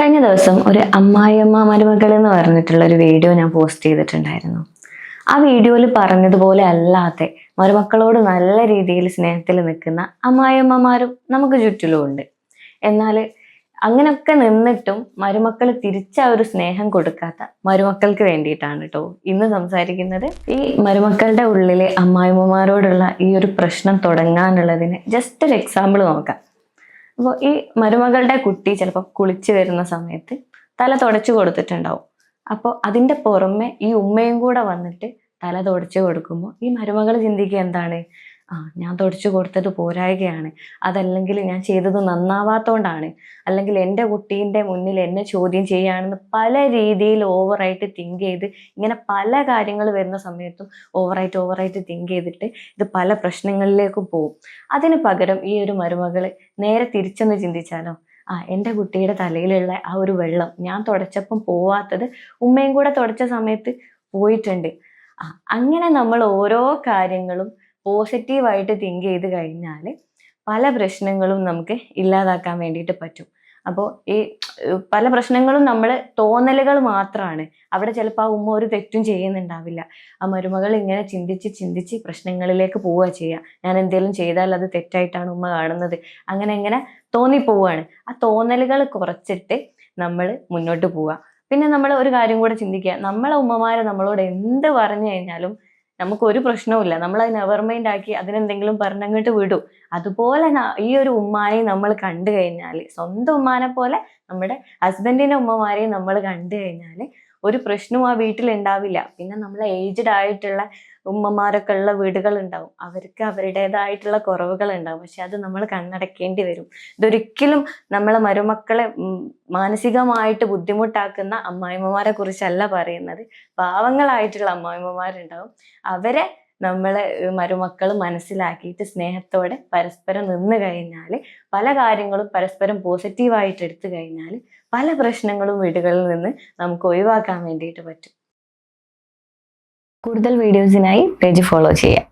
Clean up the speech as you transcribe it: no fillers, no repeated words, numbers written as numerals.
കഴിഞ്ഞ ദിവസം ഒരു അമ്മായിയമ്മ മരുമകൾ എന്ന് പറഞ്ഞിട്ടുള്ള ഒരു വീഡിയോ ഞാൻ പോസ്റ്റ് ചെയ്തിട്ടുണ്ടായിരുന്നു. ആ വീഡിയോയിൽ പറഞ്ഞതുപോലെ അല്ലാതെ മരുമക്കളോട് നല്ല രീതിയിൽ സ്നേഹത്തിൽ നിൽക്കുന്ന അമ്മായിയമ്മമാരും നമുക്ക് ചുറ്റിലും ഉണ്ട്. എന്നാൽ അങ്ങനെയൊക്കെ നിന്നിട്ടും മരുമക്കൾ തിരിച്ച ഒരു സ്നേഹം കൊടുക്കാത്ത മരുമക്കൾക്ക് വേണ്ടിയിട്ടാണ് കേട്ടോ ഇന്ന് സംസാരിക്കുന്നത്. ഈ മരുമക്കളുടെ ഉള്ളിലെ അമ്മായിയമ്മമാരോടുള്ള ഈ ഒരു പ്രശ്നം തുടങ്ങാനുള്ളതിന് ജസ്റ്റ് ഒരു എക്സാമ്പിൾ നോക്കാം. അപ്പോൾ ഈ മരുമകളുടെ കുട്ടി ചിലപ്പോൾ കുളിച്ച് വരുന്ന സമയത്ത് തല തുടച്ചു കൊടുത്തിട്ടുണ്ടാവും. അപ്പോൾ അതിൻ്റെ പുറമെ ഈ ഉമ്മയും കൂടെ വന്നിട്ട് തല തുടച്ചു കൊടുക്കുമ്പോൾ ഈ മരുമകൾ ചിന്തിക്കുക എന്താണ്, ഞാൻ തുടച്ചു കൊടുത്തത് പോരായ്കയാണ്, അതല്ലെങ്കിൽ ഞാൻ ചെയ്തത് നന്നാവാത്തോണ്ടാണ്, അല്ലെങ്കിൽ എൻ്റെ കുട്ടീൻ്റെ മുന്നിൽ എന്നെ ചോദ്യം ചെയ്യുകയാണെന്ന് പല രീതിയിൽ ഓവറായിട്ട് തിങ്ക് ചെയ്ത് ഇങ്ങനെ പല കാര്യങ്ങൾ വരുന്ന സമയത്തും ഓവറായിട്ട് തിങ്ക് ചെയ്തിട്ട് ഇത് പല പ്രശ്നങ്ങളിലേക്കും പോകും. അതിന് പകരം ഈ ഒരു മരുമകൾ നേരെ തിരിച്ചൊന്ന് ചിന്തിച്ചാലോ, എൻ്റെ കുട്ടിയുടെ തലയിലുള്ള ആ ഒരു വെള്ളം ഞാൻ തുടച്ചപ്പം പോവാത്തത് ഉമ്മയും കൂടെ തുടച്ച സമയത്ത് പോയിട്ടുണ്ട്. അങ്ങനെ നമ്മൾ ഓരോ കാര്യങ്ങളും പോസിറ്റീവായിട്ട് തിങ്ക് ചെയ്ത് കഴിഞ്ഞാൽ പല പ്രശ്നങ്ങളും നമുക്ക് ഇല്ലാതാക്കാൻ വേണ്ടിയിട്ട് പറ്റും. അപ്പോൾ ഈ പല പ്രശ്നങ്ങളും നമ്മൾ തോന്നലുകൾ മാത്രമാണ്. അവിടെ ചിലപ്പോൾ ആ ഉമ്മ ഒരു തെറ്റും ചെയ്യുന്നുണ്ടാവില്ല. ആ മരുമകൾ ഇങ്ങനെ ചിന്തിച്ച് പ്രശ്നങ്ങളിലേക്ക് പോവുക ചെയ്യുക. ഞാൻ എന്തെങ്കിലും ചെയ്താൽ അത് തെറ്റായിട്ടാണ് ഉമ്മ കാണുന്നത്, അങ്ങനെ തോന്നിപ്പോവുകയാണ്. ആ തോന്നലുകൾ കുറച്ചിട്ട് നമ്മൾ മുന്നോട്ട് പോവുക. പിന്നെ നമ്മൾ ഒരു കാര്യം കൂടെ ചിന്തിക്കുക, നമ്മളെ ഉമ്മമാര് നമ്മളോട് എന്ത് പറഞ്ഞു കഴിഞ്ഞാലും നമുക്കൊരു പ്രശ്നവുമില്ല, നമ്മളത് നെവർ മൈൻഡ് ആക്കി അതിനെന്തെങ്കിലും പറഞ്ഞങ്ങോട്ട് വിടും. അതുപോലെ ഈ ഒരു ഉമ്മാനെ നമ്മൾ കണ്ടു കഴിഞ്ഞാൽ, സ്വന്തം ഉമ്മാനെ പോലെ നമ്മുടെ ഹസ്ബൻഡിന്റെ ഉമ്മമാരെയും നമ്മൾ കണ്ടു കഴിഞ്ഞാൽ ഒരു പ്രശ്നവും ആ വീട്ടിൽ ഉണ്ടാവില്ല. പിന്നെ നമ്മളെ ഏജ്ഡ് ആയിട്ടുള്ള ഉമ്മമാരൊക്കെ ഉള്ള വീടുകൾ ഉണ്ടാവും, അവർക്ക് അവരുടേതായിട്ടുള്ള കുറവുകൾ ഉണ്ടാവും. പക്ഷെ അത് നമ്മൾ കണ്ണടക്കേണ്ടി വരും. ഇതൊരിക്കലും നമ്മളെ മരുമക്കളെ മാനസികമായിട്ട് ബുദ്ധിമുട്ടാക്കുന്ന അമ്മായിമ്മമാരെ കുറിച്ചല്ല പറയുന്നത്. പാവങ്ങളായിട്ടുള്ള അമ്മായിമ്മമാരുണ്ടാവും, അവരെ നമ്മളെ മരുമക്കൾ മനസ്സിലാക്കിയിട്ട് സ്നേഹത്തോടെ പരസ്പരം നിന്ന് കഴിഞ്ഞാൽ, പല കാര്യങ്ങളും പരസ്പരം പോസിറ്റീവായിട്ട് എടുത്തു കഴിഞ്ഞാൽ പല പ്രശ്നങ്ങളും വീടുകളിൽ നിന്ന് നമുക്ക് ഒഴിവാക്കാൻ വേണ്ടിയിട്ട് പറ്റും. കൂടുതൽ വീഡിയോസിനായി പേജ് ഫോളോ ചെയ്യാം.